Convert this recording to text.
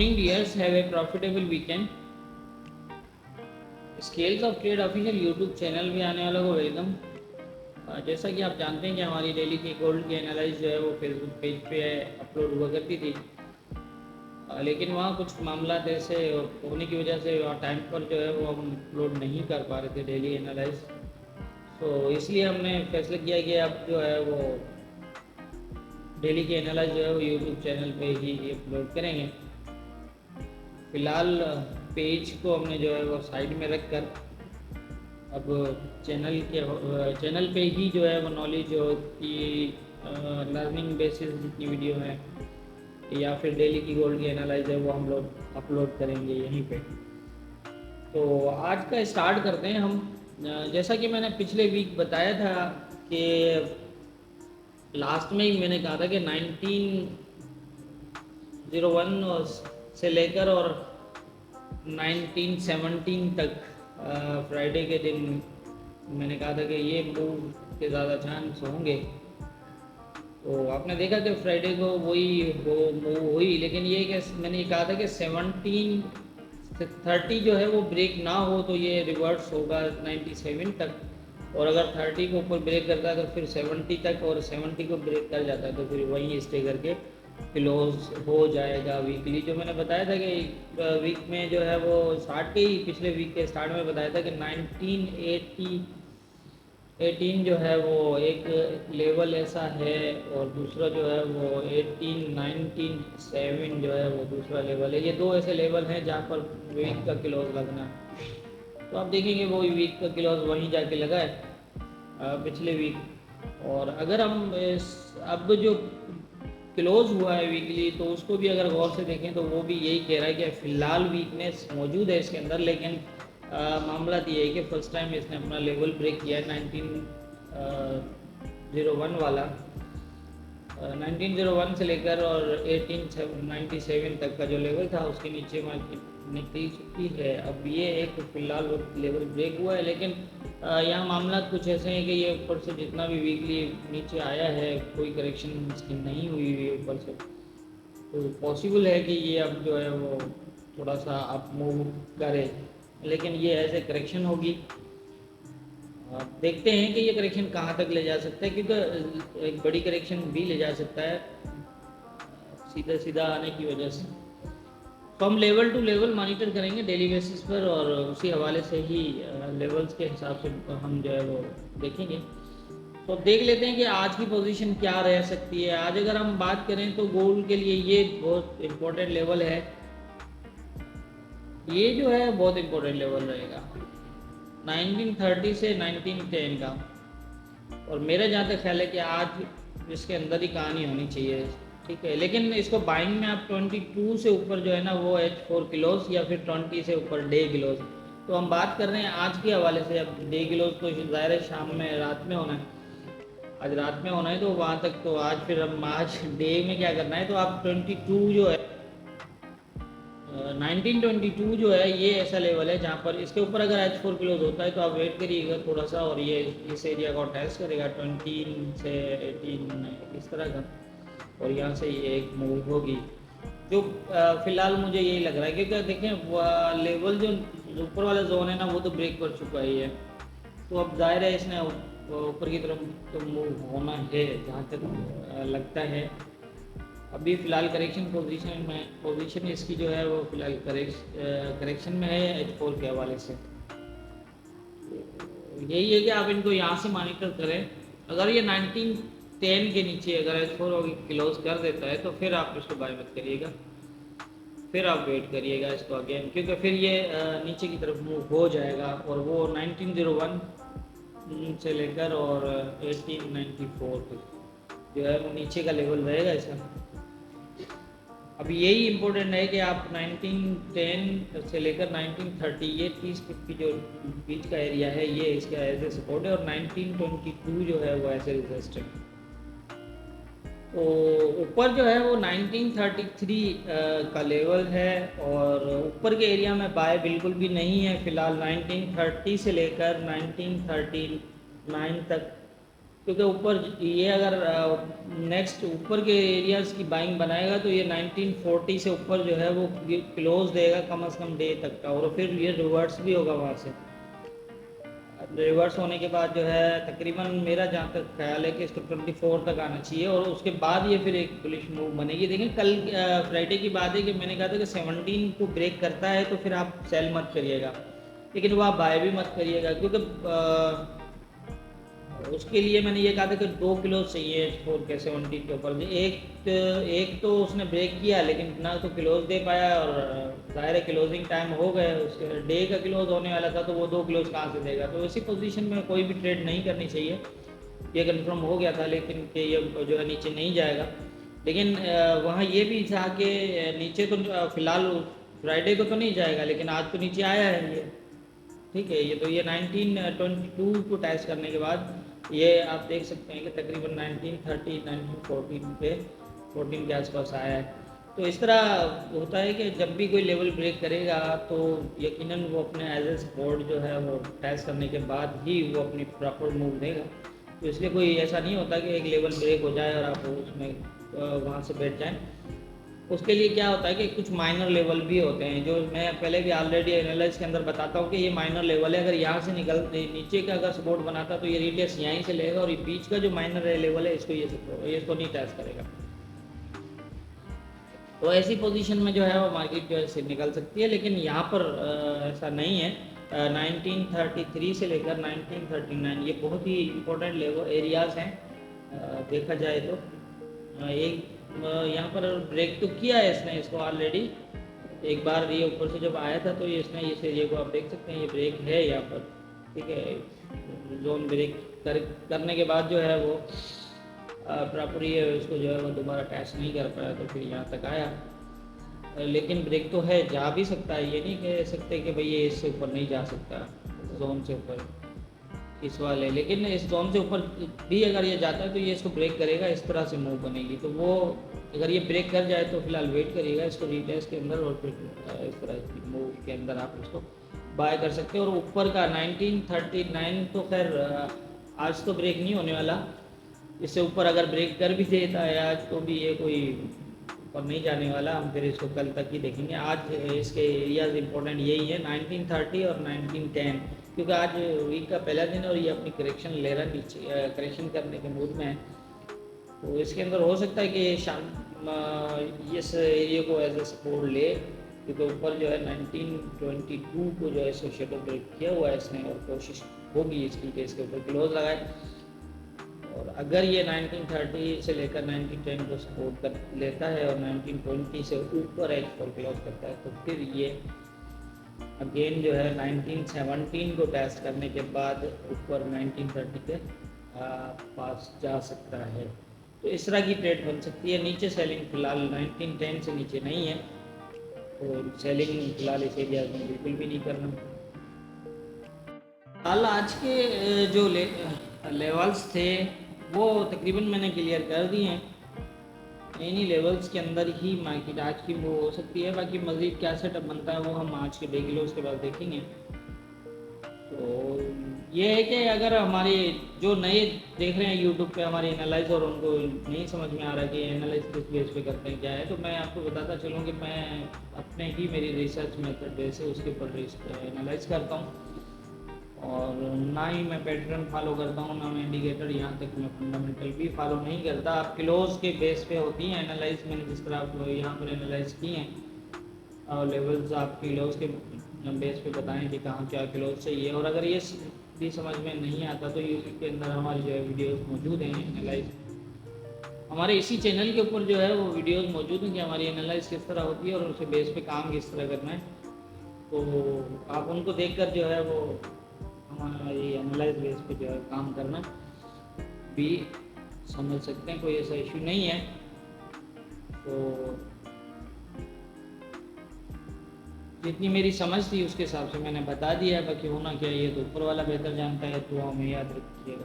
morning, dears. Have a profitable weekend. Scales of trade official YouTube channel भी आने वाला को वेलकम। जैसा कि आप जानते हैं कि हमारी डेली की गोल्ड की एनालिस जो है वो फेसबुक पेज पे अपलोड हुआ करती थी, लेकिन वहाँ कुछ मामला ऐसे होने की वजह से वहाँ टाइम पर जो है वो हम अपलोड नहीं कर पा रहे थे डेली एनालाइज। तो इसलिए हमने फैसला किया कि अब जो है वो डेली की एनालाइज जो है वो यूट्यूब चैनल पे ही अपलोड करेंगे। फ़िलहाल पेज को हमने जो है वो साइड में रख कर अब चैनल पे ही जो है वो नॉलेज की लर्निंग बेसिस जितनी वीडियो है या फिर डेली की गोल्ड की एनालाइज है वो हम लोग अपलोड करेंगे यहीं पे। तो आज का स्टार्ट करते हैं हम। जैसा कि मैंने पिछले वीक बताया था कि लास्ट में ही मैंने कहा था कि 1901 से लेकर और 1917 तक फ्राइडे के दिन मैंने कहा था कि ये मूव के ज़्यादा चांस होंगे। तो आपने देखा कि फ्राइडे को वही वो मूव हुई, लेकिन ये कि मैंने ये कहा था कि 1730 जो है वो ब्रेक ना हो तो ये रिवर्स होगा 97 तक, और अगर 30 को ऊपर ब्रेक करता है तो फिर 70 तक, और 70 को ब्रेक कर जाता है तो फिर वहीं स्टे करके क्लोज हो जाएगा वीकली। जो मैंने बताया था कि वीक में जो है वो स्टार्ट के ही पिछले वीक के स्टार्ट में बताया था कि 1918 जो है वो एक लेवल ऐसा है, और दूसरा जो है वो 1997 जो है वो दूसरा लेवल है। ये दो ऐसे लेवल हैं जहाँ पर वीक का क्लोज लगना। तो आप देखेंगे वो वीक का क्लोज वहीं जाके लगा है पिछले वीक। और अगर हम अब जो क्लोज हुआ है वीकली तो उसको भी अगर गौर से देखें तो वो भी यही कह रहा है कि फ़िलहाल वीकनेस मौजूद है इसके अंदर, लेकिन मामला ये है कि फर्स्ट टाइम इसने अपना लेवल ब्रेक किया है 1901 वाला। 1901 से लेकर और 1897 तक का जो लेवल था उसके नीचे मार्केट निकल चुकी है। अब ये एक फ़िलहाल लेवल ब्रेक हुआ है, लेकिन यहाँ मामला कुछ ऐसे हैं कि ये ऊपर से जितना भी वीकली नीचे आया है कोई करेक्शन इसकी नहीं हुई है ऊपर से, तो पॉसिबल है कि ये अब जो है वो थोड़ा सा अप मूव करे, लेकिन ये ऐसे करेक्शन होगी। देखते हैं कि ये करेक्शन कहाँ तक ले जा सकता है, क्योंकि एक बड़ी करेक्शन भी ले जा सकता है सीधा सीधा आने की वजह से। तो हम लेवल टू लेवल मॉनिटर करेंगे डेली बेसिस पर, और उसी हवाले से ही लेवल्स के हिसाब से हम जो है वो देखेंगे। तो देख लेते हैं कि आज की पोजीशन क्या रह सकती है। आज अगर हम बात करें तो गोल्ड के लिए ये बहुत इम्पोर्टेंट लेवल है, ये जो है बहुत इम्पोर्टेंट लेवल रहेगा 1930 से 1910 का। और मेरा जहाँ तक ख्याल है कि आज इसके अंदर ही कहानी होनी चाहिए, ठीक है। लेकिन इसको बाइंग में आप 22 से ऊपर जो है ना वो H4 किलोज या फिर 20 से ऊपर डे किलोज। तो हम बात कर रहे हैं आज के हवाले से। अब डे किलोज तो ज़ाहिर है शाम में रात में होना है, आज रात में होना है, तो वहाँ तक तो आज फिर हम आज डे में क्या करना है। तो आप 22 जो है 1922 जो है ये ऐसा लेवल है जहाँ पर इसके ऊपर अगर H4 क्लोज होता है तो आप वेट करिएगा थोड़ा सा, और ये इस एरिया को टेस्ट करेगा 20 से 18 इस तरह का, और यहाँ से ये एक मूव होगी जो फ़िलहाल मुझे यही लग रहा है, क्योंकि देखें लेवल जो ऊपर वाला जोन है ना वो तो ब्रेक कर चुका ही है। तो अब जाहिर है इसने ऊपर की तरफ तो मूव होना है जहाँ तक लगता है। अभी फ़िलहाल करेक्शन पोजीशन इसकी जो है वो फ़िलहाल करेक्शन में है H4 के हवाले से। यही है कि आप इनको यहाँ से मॉनिटर करें। अगर ये 1910 के नीचे अगर H4 क्लोज कर देता है तो फिर आप इसको बाय मत करिएगा, फिर आप वेट करिएगा इसको अगेन, क्योंकि फिर ये नीचे की तरफ मूव हो जाएगा, और वो 1901 से लेकर और 1894 तक जो है वो नीचे का लेवल रहेगा इसका। अभी यही इम्पोर्टेंट है कि आप 1910 से लेकर 1930 ये 30-50 जो बीच का एरिया है ये इसका एज ए सपोर्ट है, और 1922 जो है वो ऐसे रेजिस्टेंट। तो ऊपर जो है वो 1933 का लेवल है, और ऊपर के एरिया में बाय बिल्कुल भी नहीं है फ़िलहाल। 1930 से लेकर 1939 तक क्योंकि ऊपर ये अगर नेक्स्ट ऊपर के एरियाज़ की बाइंग बनाएगा तो ये 1940 से ऊपर जो है वो क्लोज देगा कम से कम डे तक का, और फिर ये रिवर्स भी होगा वहाँ से। रिवर्स होने के बाद जो है तकरीबन मेरा जहाँ तक ख्याल है कि इसको 24 तक आना चाहिए, और उसके बाद ये फिर एक बुलिश मूव बनेगी। देखें कल फ्राइडे की बात है कि मैंने कहा था कि 17 को ब्रेक करता है तो फिर आप सेल मत करिएगा, लेकिन वो आप बाय भी मत करिएगा, क्योंकि उसके लिए मैंने ये कहा था कि 2 किलो चाहिए H4 के 17 के ऊपर। एक तो उसने ब्रेक किया लेकिन ना तो क्लोज दे पाया, और ज़ाहिर है क्लोजिंग टाइम हो गए, उसके डे का क्लोज होने वाला था तो वो 2 क्लोज कहाँ से देगा। तो इसी पोजीशन में कोई भी ट्रेड नहीं करनी चाहिए। ये कंफर्म हो गया था लेकिन कि ये जो है नीचे नहीं जाएगा, लेकिन वहाँ ये भी था कि नीचे तो फ़िलहाल फ्राइडे को तो नहीं जाएगा, लेकिन आज तो नीचे आया है ये, ठीक है। ये तो ये 1922 को टेस्ट करने के बाद ये आप देख सकते हैं कि तकरीबन 1930 1914 पे 14 के आसपास आया है। तो इस तरह होता है कि जब भी कोई लेवल ब्रेक करेगा तो यकीनन वो अपने एज ए सपोर्ट जो है वो टेस्ट करने के बाद ही वो अपनी प्रॉपर मूव देगा। तो इसलिए कोई ऐसा नहीं होता कि एक लेवल ब्रेक हो जाए और आप उसमें वहाँ से बैठ जाएं। उसके लिए क्या होता है कि कुछ माइनर लेवल भी होते हैं, जो मैं पहले भी ऑलरेडी एनालिसिस के अंदर बताता हूँ कि ये माइनर लेवल है। अगर यहाँ से निकल नीचे का अगर सपोर्ट बनाता तो ये रिटेस्ट यहीं से लेगा, और ये बीच का जो माइनर लेवल है इसको ये इसको नहीं टेस्ट करेगा। तो ऐसी पोजीशन में जो है वो मार्केट जो है से निकल सकती है, लेकिन यहाँ पर ऐसा नहीं है। 1933 से लेकर 1939 ये बहुत ही इंपॉर्टेंट लेवल एरियाज़ हैं। देखा जाए तो एक यहाँ पर ब्रेक तो किया है इसने, इसको ऑलरेडी एक बार ये ऊपर से जब आया था तो ये इसने इस एरिया को आप देख सकते हैं, ये ब्रेक है यहाँ पर, ठीक है। जोन ब्रेक करने के बाद जो है वो प्रॉपर ये इसको जो है वो दोबारा टैच नहीं कर पाया, तो फिर यहाँ तक आया। लेकिन ब्रेक तो है, जा भी सकता है, ये नहीं कह सकते कि भाई ये इससे ऊपर नहीं जा सकता जोन से ऊपर इस वाले। लेकिन इस जोन से ऊपर भी अगर ये जाता है तो ये इसको ब्रेक करेगा, इस तरह से मूव बनेगी। तो वो अगर ये ब्रेक कर जाए तो फिलहाल वेट करिएगा इसको रीटेस्ट के अंदर, और फिर इस तरह की मूव के अंदर आप इसको बाय कर सकते हैं। और ऊपर का 1939 तो खैर आज तो ब्रेक नहीं होने वाला, इससे ऊपर अगर ब्रेक कर भी देता है आज तो भी ये कोई ऊपर नहीं जाने वाला, हम फिर इसको कल तक ही देखेंगे। आज इसके एरियाज इंपॉर्टेंट यही है 1930 और 1910, क्योंकि आज वीक का पहला दिन और ये अपनी करेक्शन ले रहा नीचे, करेक्शन करने के मूड में है। तो इसके अंदर हो सकता है कि इस एरिया को एज ए सपोर्ट ले, क्योंकि ऊपर जो है 1922 को जो है इसको शेडो ब्रेक किया हुआ है इसने, और कोशिश होगी इसकी कि इसके ऊपर क्लोज लगाए। और अगर ये 1930 से लेकर 1910 को सपोर्ट कर लेता है और 1920 से ऊपर H4 क्लोज करता है, तो फिर ये अगेन जो है 1917 को टेस्ट करने के बाद ऊपर 1930 के पास जा सकता है। तो इस तरह की ट्रेड बन सकती है। नीचे सेलिंग फिलहाल 1910 से नीचे नहीं है, तो सेलिंग फिलहाल इस एरिया में बिल्कुल भी नहीं करना। हाल आज के जो लेवल्स थे वो तकरीबन मैंने क्लियर कर दिए हैं। इन्हीं लेवल्स के अंदर ही मार्केट आज की वो हो सकती है। बाकी मज़ीद क्या सेटअप बनता है वो हम आज के डे क्लोज के बाद देखेंगे। तो ये है कि अगर हमारे जो नए देख रहे हैं यूट्यूब पे हमारे एनालाइज, और उनको नहीं समझ में आ रहा कि एनालाइज किस बेस पे करते हैं क्या है, तो मैं आपको बताता चलूँ कि मैं अपने ही मेरी रिसर्च मेथड बेस है उसके ऊपर एनालाइज करता हूँ, और ना ही मैं पैटर्न फॉलो करता हूँ, ना मैं इंडिकेटर, यहाँ तक मैं फंडामेंटल भी फॉलो नहीं करता। आप क्लोज के बेस पे होती हैं एनालाइज, मैंने जिस तरह आप यहाँ पर एनालाइज किए हैं, और लेवल्स आप क्लोज के बेस पे बताएं कि कहाँ क्या क्लोज चाहिए। और अगर ये भी समझ में नहीं आता तो यूट्यूब के अंदर हमारी जो है वीडियोस मौजूद हैं एनालाइज, हमारे इसी चैनल के ऊपर जो है वो वीडियोस मौजूद हैं कि हमारी एनालाइज किस तरह होती है और उसके बेस पे काम किस तरह करना है। तो आप उनको देखकर जो है वो हमारा ये एनालाइज बेस पे जो है काम करना भी समझ सकते हैं, कोई ऐसा इशू नहीं है। तो जितनी मेरी समझ थी उसके हिसाब से मैंने बता दिया है, बाकी होना क्या ये तो ऊपर वाला बेहतर जानता है। तो हमें याद रखिएगा।